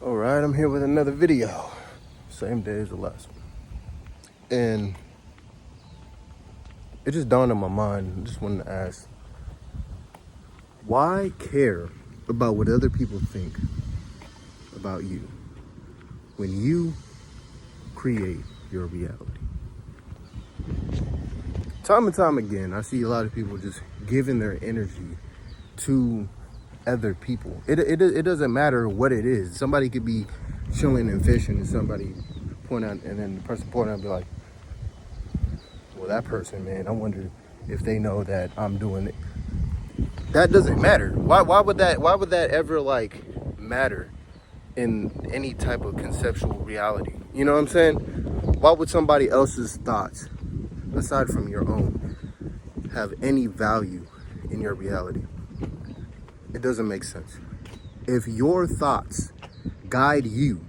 All right, I'm here with another video. Same day as the last one. And it just dawned on my mind. I just wanted to ask, why care about what other people think about you when you create your reality? Time and time again, I see a lot of people just giving their energy to other people. It doesn't matter what it is. Somebody could be chilling and fishing, and somebody point out, and then the person point out and be like, well, that person, man, I wonder if they know that I'm doing it. That doesn't matter. Why would that ever like matter in any type of conceptual reality? You know what I'm saying? Why would somebody else's thoughts, aside from your own, have any value in your reality? It doesn't make sense. If your thoughts guide you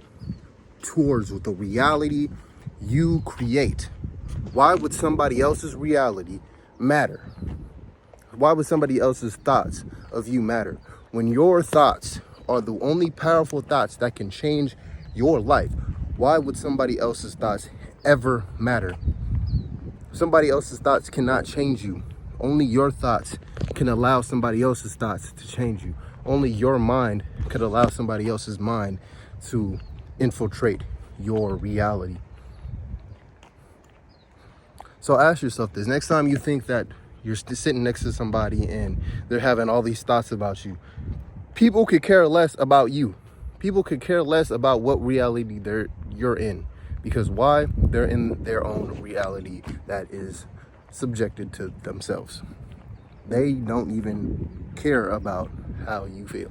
towards the reality you create, why would somebody else's reality matter? Why would somebody else's thoughts of you matter when your thoughts are the only powerful thoughts that can change your life? Why would somebody else's thoughts ever matter? Somebody else's thoughts cannot change you. Only your thoughts can allow somebody else's thoughts to change you. Only your mind could allow somebody else's mind to infiltrate your reality. So ask yourself this. Next time you think that you're sitting next to somebody and they're having all these thoughts about you, people could care less about you. People could care less about what reality you're in. Because why? They're in their own reality that is subjected to themselves. They don't even care about how you feel.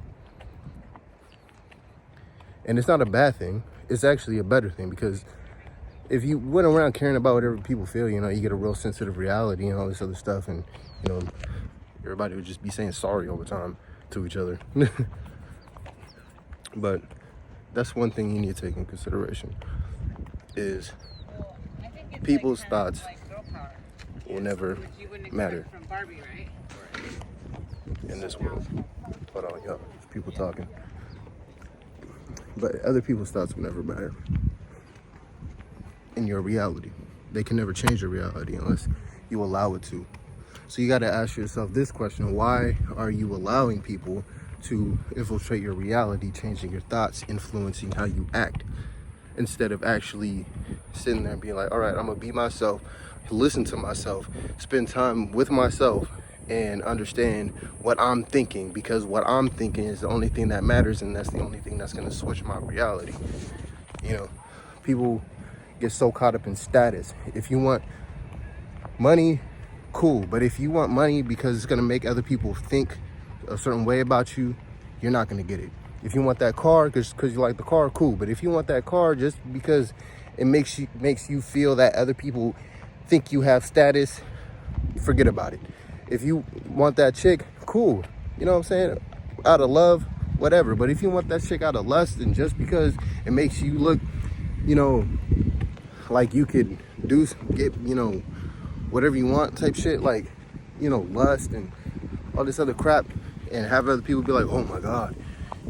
And it's not a bad thing. It's actually a better thing, because if you went around caring about whatever people feel, you get a real sensitive reality and all this other stuff, and everybody would just be saying sorry all the time to each other. But that's one thing you need to take in consideration, is people's thoughts will never matter in this world. Hold on, y'all. There's people talking. But other people's thoughts will never matter in your reality. They can never change your reality unless you allow it to. So you got to ask yourself this question: why are you allowing people to infiltrate your reality, changing your thoughts, influencing how you act, instead of actually sitting there and being like, all right, I'm gonna be myself, listen to myself, spend time with myself, and understand what I'm thinking, because what I'm thinking is the only thing that matters, and that's the only thing that's gonna switch my reality. People get so caught up in status. If you want money, cool, but if you want money because it's gonna make other people think a certain way about you, you're not gonna get it. If you want that car because you like the car, cool, but if you want that car just because it makes you feel that other people think you have status, forget about it. If you want that chick, cool, you know what I'm saying, out of love, whatever. But if you want that chick out of lust, and just because it makes you look, like you could get whatever you want type shit, like lust and all this other crap, and have other people be like, oh my god,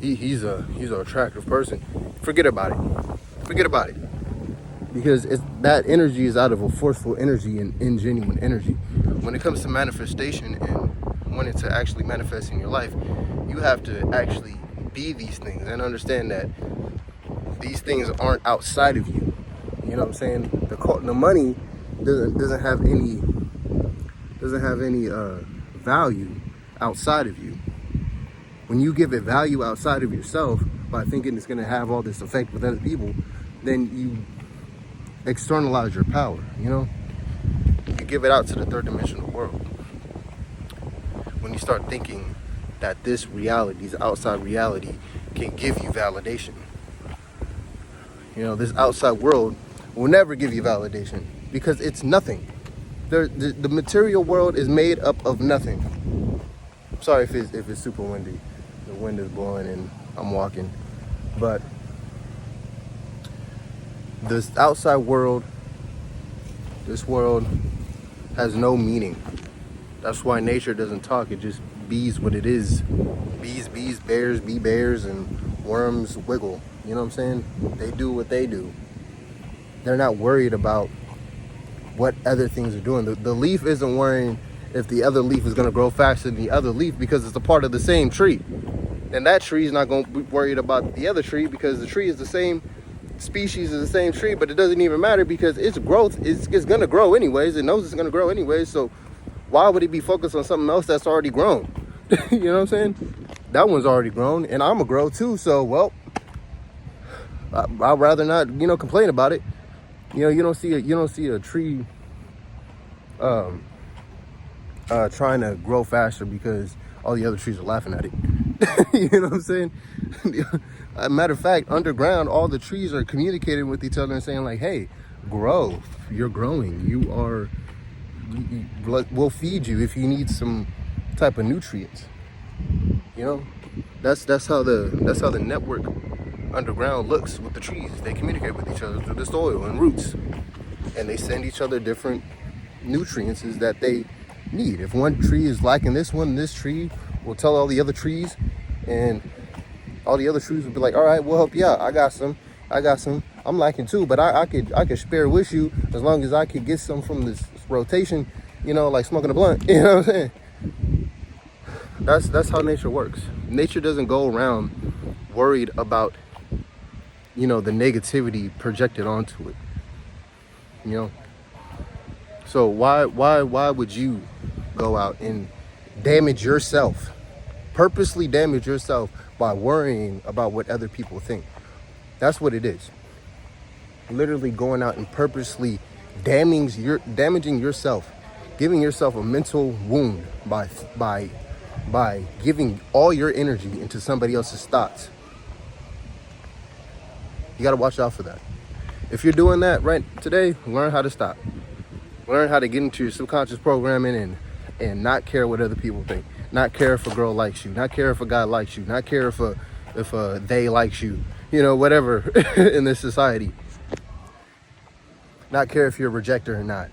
he's an attractive person, forget about it. Because that energy is out of a forceful energy and ingenuine energy. When it comes to manifestation and wanting to actually manifest in your life, you have to actually be these things and understand that these things aren't outside of you. You know what I'm saying? The money doesn't have any value outside of you. When you give it value outside of yourself by thinking it's going to have all this effect with other people, then you externalize your power. You give it out to the third dimensional world. When you start thinking that this outside reality can give you validation, this outside world will never give you validation, because it's nothing. The material world is made up of nothing. Sorry if it's super windy. The wind is blowing and I'm walking. But this outside world, this world has no meaning. That's why nature doesn't talk. It just bees what it is. Bees, bears, be bears, and worms wiggle. You know what I'm saying? They do what they do. They're not worried about what other things are doing. The leaf isn't worrying if the other leaf is going to grow faster than the other leaf because it's a part of the same tree. And that tree is not going to be worried about the other tree because the tree is the same species of the same tree, but it doesn't even matter because its growth is going to grow anyways. It knows it's going to grow anyways. So why would it be focused on something else that's already grown? You know what I'm saying? That one's already grown and I'm going to grow too. So, well, I'd rather not, complain about it. You don't see a tree trying to grow faster because all the other trees are laughing at it. You know what I'm saying? Matter of fact, underground, all the trees are communicating with each other and saying like, hey, grow, you're growing, we'll feed you if you need some type of nutrients. That's how the network underground looks with the trees. They communicate with each other through the soil and roots, and they send each other different nutrients that they need. If one tree is lacking this tree will tell all the other trees, and all the other trees will be like, all right, we'll help you out. I got some. I'm lacking too, but I could spare with you as long as I could get some from this rotation, like smoking a blunt. You know what I'm saying? That's how nature works. Nature doesn't go around worried about the negativity projected onto it. So why would you go out and purposely damage yourself by worrying about what other people think? That's what it is. Literally going out and purposely damaging yourself, giving yourself a mental wound by giving all your energy into somebody else's thoughts. You got to watch out for that. If you're doing that right today, learn how to stop. Learn how to get into your subconscious programming and not care what other people think. Not care if a girl likes you. Not care if a guy likes you. Not care if they likes you. Whatever in this society. Not care if you're a rejecter or not.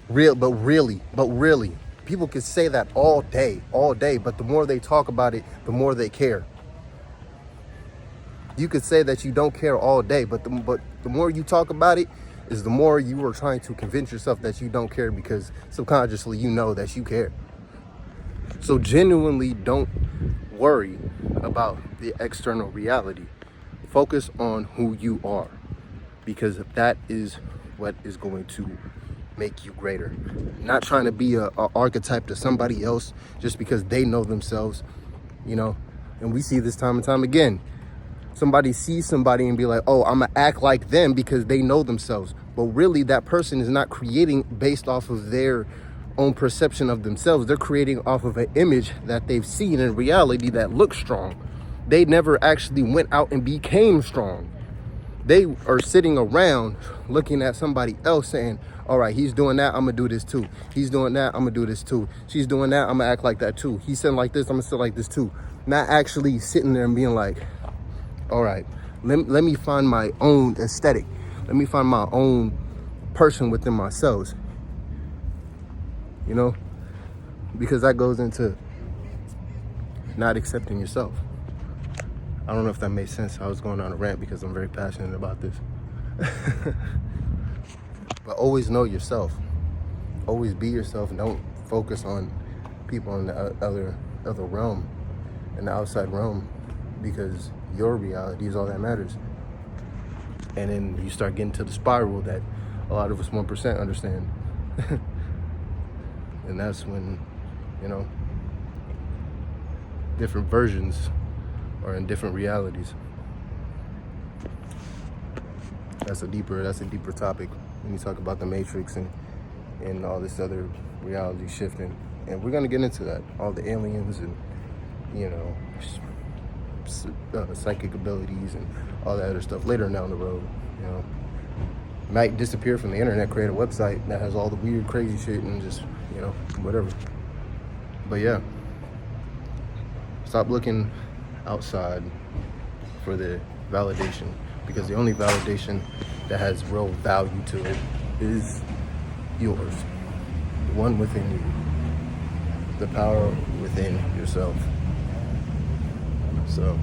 But really, people can say that all day. But the more they talk about it, the more they care. You could say that you don't care all day, but the more you talk about it is the more you are trying to convince yourself that you don't care because subconsciously you know that you care. So genuinely don't worry about the external reality. Focus on who you are because that is what is going to make you greater. Not trying to be a archetype to somebody else just because they know themselves, and we see this time and time again. Somebody sees somebody and be like, oh, I'm gonna act like them because they know themselves. But really that person is not creating based off of their own perception of themselves. They're creating off of an image that they've seen in reality that looks strong. They never actually went out and became strong. They are sitting around looking at somebody else saying, all right, he's doing that, I'm gonna do this too. He's doing that, I'm gonna do this too. She's doing that, I'm gonna act like that too. He's sitting like this, I'm gonna sit like this too. Not actually sitting there and being like, all right, let me find my own aesthetic. Let me find my own person within myself. Because that goes into not accepting yourself. I don't know if that made sense. I was going on a rant because I'm very passionate about this. But always know yourself. Always be yourself and don't focus on people in the other realm, in the outside realm, because your reality is all that matters. And then you start getting to the spiral that a lot of us 1% understand. And that's when, different versions are in different realities. That's a deeper topic when you talk about the Matrix and all this other reality shifting. And we're gonna get into that, all the aliens and psychic abilities and all that other stuff later down the road. Might disappear from the internet, create a website that has all the weird, crazy shit and just whatever. But yeah, stop looking outside for the validation, because the only validation that has real value to it is yours, the one within you, the power within yourself. So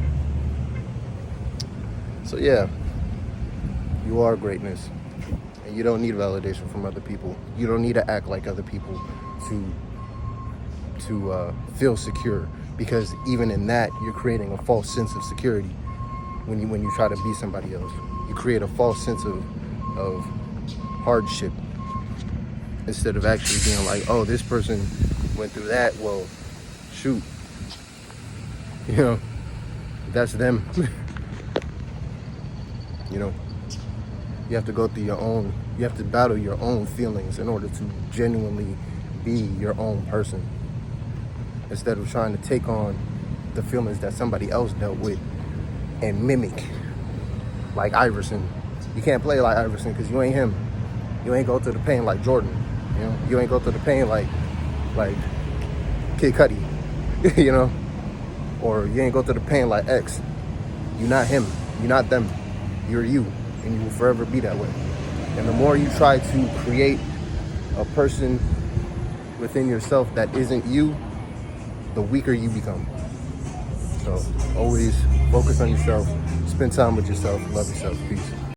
So yeah, you are greatness. And you don't need validation from other people. You don't need to act like other people to feel secure, because even in that, you're creating a false sense of security when you try to be somebody else. You create a false sense of hardship instead of actually being like, oh, this person went through that. Well, shoot, you know, that's them. You know, you have to go through your own. You have to battle your own feelings in order to genuinely be your own person, instead of trying to take on the feelings that somebody else dealt with and mimic. Like Iverson. You can't play like Iverson because you ain't him. You ain't go through the pain like Jordan. You know, you ain't go through the pain like Kid Cudi. You know, or you ain't go through the pain like X. You're not him. You're not them. You're you, and you will forever be that way. And the more you try to create a person within yourself that isn't you, the weaker you become. So always focus on yourself, spend time with yourself, love yourself, peace.